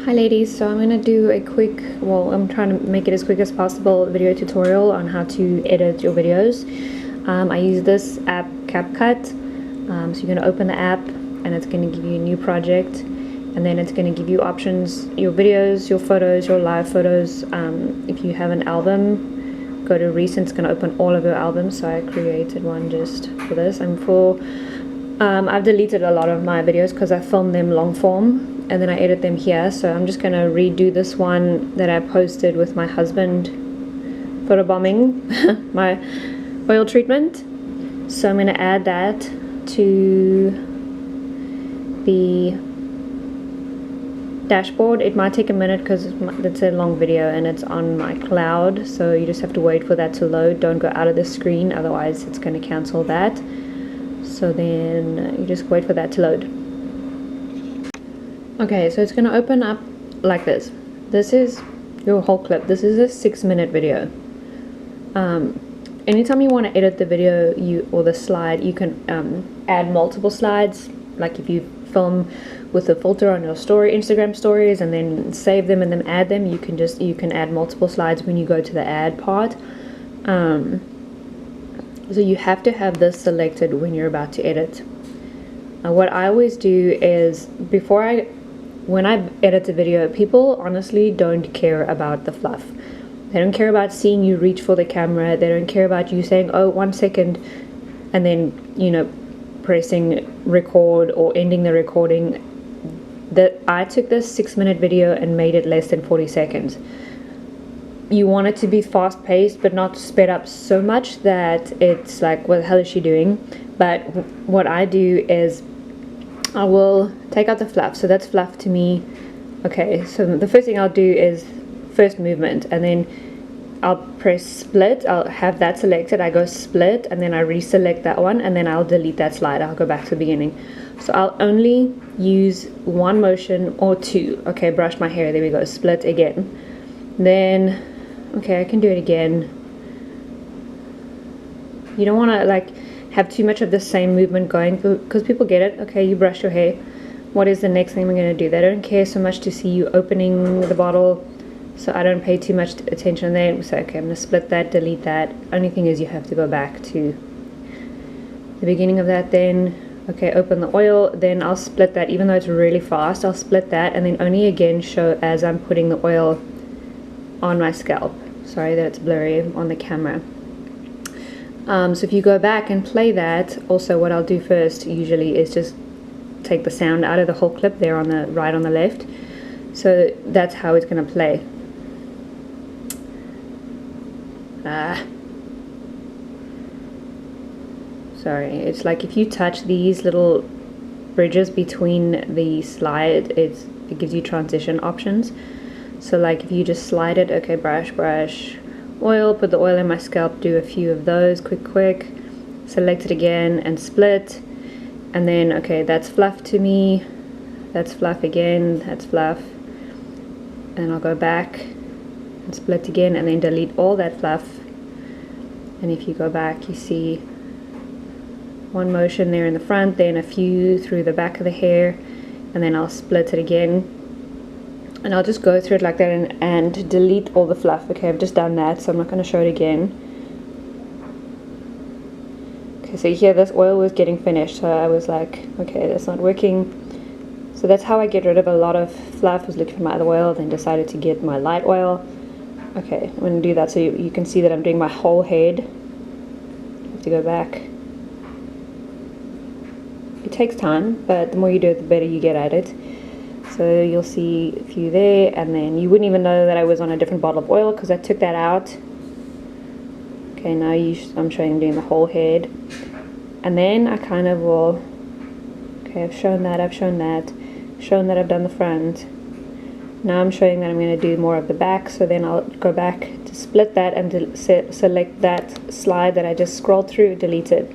Hi ladies, so I'm going to do a quick, well, I'm trying to make it as quick as possible, video tutorial on how to edit your videos. I use this app CapCut. So you're going to open the app and it's going to give you a new project, and then it's going to give you options, your videos, your photos, your live photos. If you have an album, go to recent, it's going to open all of your albums. So I created one just for this. I've deleted a lot of my videos because I filmed them long form and then I edit them here, so I'm just going to redo this one that I posted with my husband photobombing my oil treatment. So I'm going to add that to the dashboard. It might take a minute because it's a long video and it's on my cloud, so you just have to wait for that to load. Don't go out of the screen, otherwise it's going to cancel that. So then you just wait for that to load. Okay, so it's going to open up like this. This is your whole clip. This is a 6-minute video. Anytime you want to edit the video or the slide, you can add multiple slides. Like if you film with a filter on your Instagram stories and then save them and then add them, you can add multiple slides when you go to the add part. So you have to have this selected when you're about to edit. What I always do is when I edit a video, people honestly don't care about the fluff. They don't care about seeing you reach for the camera. They don't care about you saying, oh, 1 second, and then, pressing record or ending the recording. I took this 6-minute video and made it less than 40 seconds. You want it to be fast paced, but not sped up so much that it's like, what the hell is she doing? But what I do is I will take out the fluff. So that's fluff to me. Okay, so the first thing I'll do is first movement, and then I'll press split. I'll have that selected. I go split, and then I reselect that one, and then I'll delete that slide. I'll go back to the beginning. So I'll only use one motion or two. Okay, brush my hair. There we go. Split again. Then, okay, I can do it again. You don't want to have too much of the same movement going, because people get it. Okay, you brush your hair. What is the next thing we're going to do? They don't care so much to see you opening the bottle, so I don't pay too much attention there. So okay, I'm going to split that, delete that. Only thing is you have to go back to the beginning of that. Then okay, open the oil, then I'll split that. Even though it's really fast, I'll split that and then only again show as I'm putting the oil on my scalp. Sorry that it's blurry on the camera. So if you go back and play that, also what I'll do first usually is just take the sound out of the whole clip there on the right, on the left. So that's how it's going to play. Sorry, it's like if you touch these little bridges between the slide, it gives you transition options. So like if you just slide it, okay, brush, oil, put the oil in my scalp, do a few of those quick, select it again and split, and then okay, that's fluff to me, that's fluff again, that's fluff, and I'll go back and split again and then delete all that fluff. And if you go back, you see one motion there in the front, then a few through the back of the hair, and then I'll split it again. And I'll just go through it like that and delete all the fluff. Okay, I've just done that, so I'm not going to show it again. Okay, so here this oil was getting finished, so I was like, okay, that's not working. So that's how I get rid of a lot of fluff. I was looking for my other oil, then decided to get my light oil. Okay, I'm going to do that so you can see that I'm doing my whole head. I have to go back. It takes time, but the more you do it, the better you get at it. So you'll see a few there, and then you wouldn't even know that I was on a different bottle of oil because I took that out. Okay, now I'm showing doing the whole head, and then I kind of will. Okay, I've shown that, shown that I've done the front. Now I'm showing that I'm going to do more of the back. So then I'll go back to split that and to select that slide that I just scrolled through, delete it.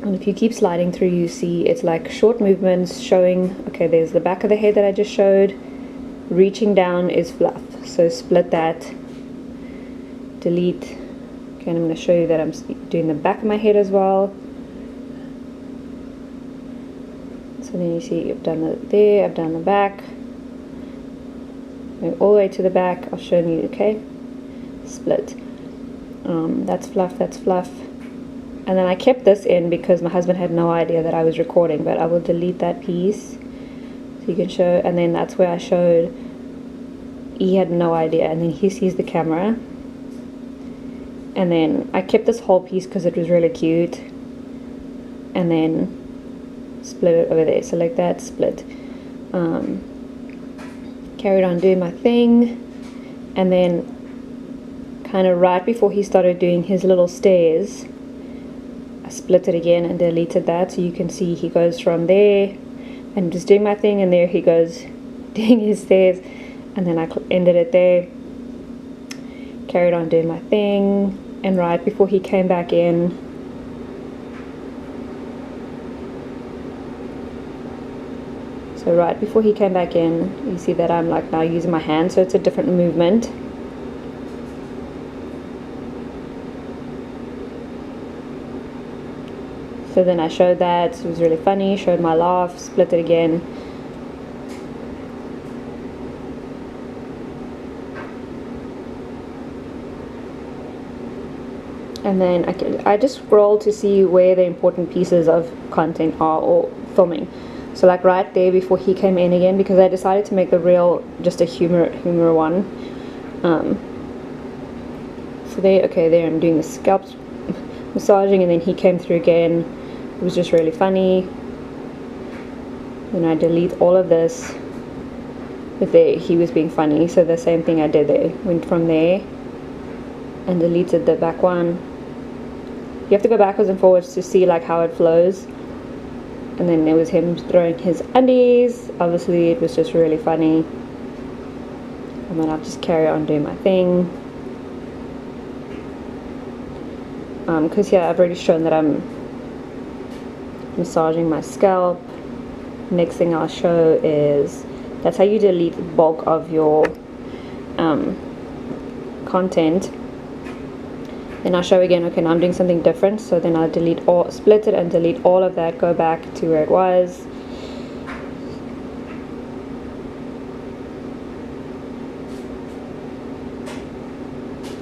And if you keep sliding through, you see it's like short movements showing, okay, there's the back of the head that I just showed. Reaching down is fluff. So split that, delete. Okay, and I'm going to show you that I'm doing the back of my head as well. So then you see I've done it there, I've done the back. Going all the way to the back. I'll show you, okay? Split. That's fluff, that's fluff. And then I kept this in because my husband had no idea that I was recording, but I will delete that piece so you can show. And then that's where I showed he had no idea, and then he sees the camera. And then I kept this whole piece because it was really cute, and then split it over there. So like that, split. Carried on doing my thing, and then kind of right before he started doing his little stairs, I split it again and deleted that, so you can see he goes from there and just doing my thing, and there he goes doing his stairs, and then I ended it there, carried on doing my thing, and right before he came back in, so right before he came back in, you see that I'm like now using my hand, so it's a different movement. So then I showed that, it was really funny, showed my laugh, split it again. And then I just scroll to see where the important pieces of content are or filming. So like right there before he came in again, because I decided to make the reel just a humor one. So there, okay, there I'm doing the scalp massaging, and then he came through again. It was just really funny. Then I delete all of this. But there he was being funny, so the same thing I did there. Went from there and deleted the back one. You have to go backwards and forwards to see like how it flows. And then there was him throwing his undies. Obviously it was just really funny. And then I'll just carry on doing my thing. Because yeah, I've already shown that I'm massaging my scalp. Next thing I'll show is that's how you delete the bulk of your content. Then I'll show again, okay, now I'm doing something different, so then I'll delete all, split it and delete all of that, go back to where it was.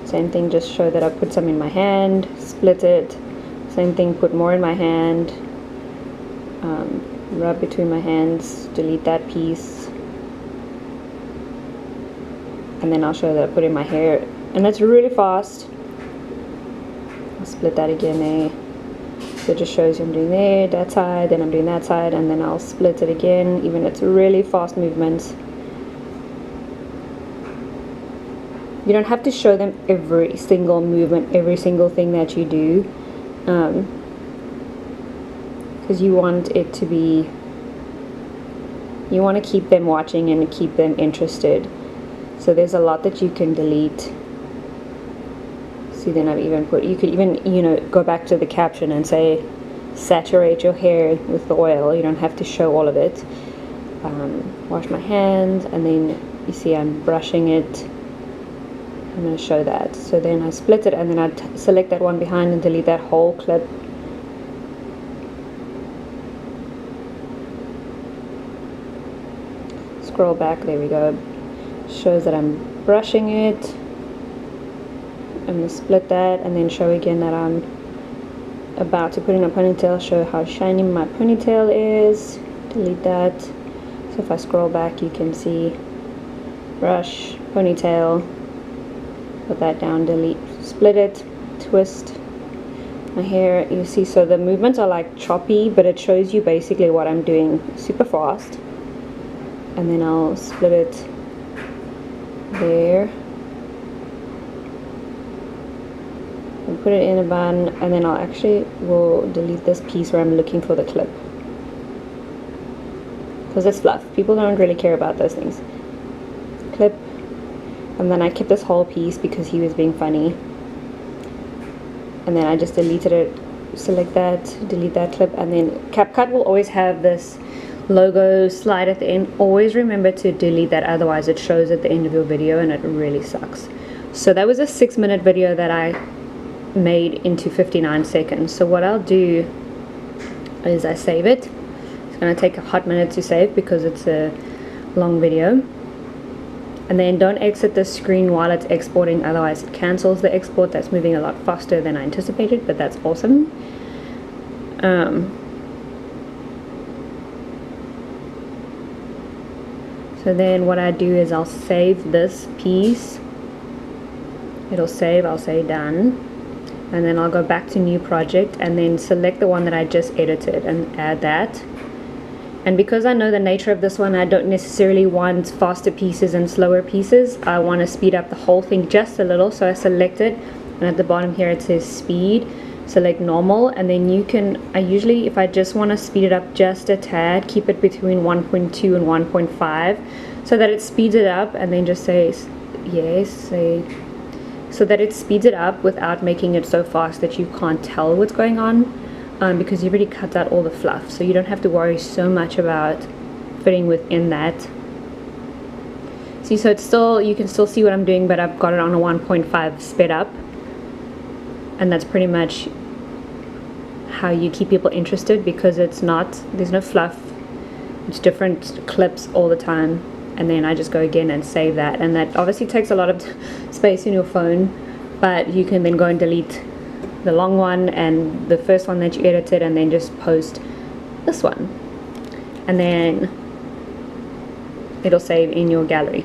Same thing, just show that I put some in my hand, split it. Same thing, put more in my hand, rub between my hands, delete that piece. And then I'll show that I put in my hair, and that's really fast. I'll split that again there. So it just shows you I'm doing there, that side, then I'm doing that side, and then I'll split it again. Even it's really fast movements. You don't have to show them every single movement, every single thing that you do, because you want it to be, you want to keep them watching and keep them interested. So there's a lot that you can delete. See, then I've even put, you could even, you know, go back to the caption and say saturate your hair with the oil. You don't have to show all of it. Wash my hands, and then you see I'm brushing it. I'm going to show that. So then I split it, and then I select that one behind and delete that whole clip. Scroll back, there we go. Shows that I'm brushing it. I'm going to split that, and then show again that I'm about to put in a ponytail, show how shiny my ponytail is. Delete that. So if I scroll back, you can see brush, ponytail, put that down, delete, split it, twist my hair. You see, so the movements are like choppy, but it shows you basically what I'm doing super fast. And then I'll split it there and put it in a bun, and then I'll actually will delete this piece where I'm looking for the clip, because it's fluff. People don't really care about those things. Clip. And then I kept this whole piece because he was being funny, and then I just deleted it. Select that, delete that clip, and then CapCut will always have this logo slide at the end. Always remember to delete that, otherwise it shows at the end of your video and it really sucks. So that was a 6-minute video that I made into 59 seconds. So what I'll do is I save it. It's going to take a hot minute to save because it's a long video. And then don't exit the screen while it's exporting, otherwise it cancels the export. That's moving a lot faster than I anticipated, but that's awesome. So then what I do is I'll save this piece. It'll save, I'll say done. And then I'll go back to new project and then select the one that I just edited and add that. And because I know the nature of this one, I don't necessarily want faster pieces and slower pieces. I want to speed up the whole thing just a little, so I select it, and at the bottom here it says speed. Select normal, and then you can, I usually, if I just want to speed it up just a tad, keep it between 1.2 and 1.5 so that it speeds it up, and then just say yes, so that it speeds it up without making it so fast that you can't tell what's going on. Because you've already cut out all the fluff, so you don't have to worry so much about fitting within that. See, so it's still, you can still see what I'm doing, but I've got it on a 1.5 sped up, and that's pretty much how you keep people interested, because it's not, there's no fluff, it's different clips all the time. And then I just go again and save that, and that obviously takes a lot of space in your phone, but you can then go and delete the long one and the first one that you edited, and then just post this one, and then it'll save in your gallery.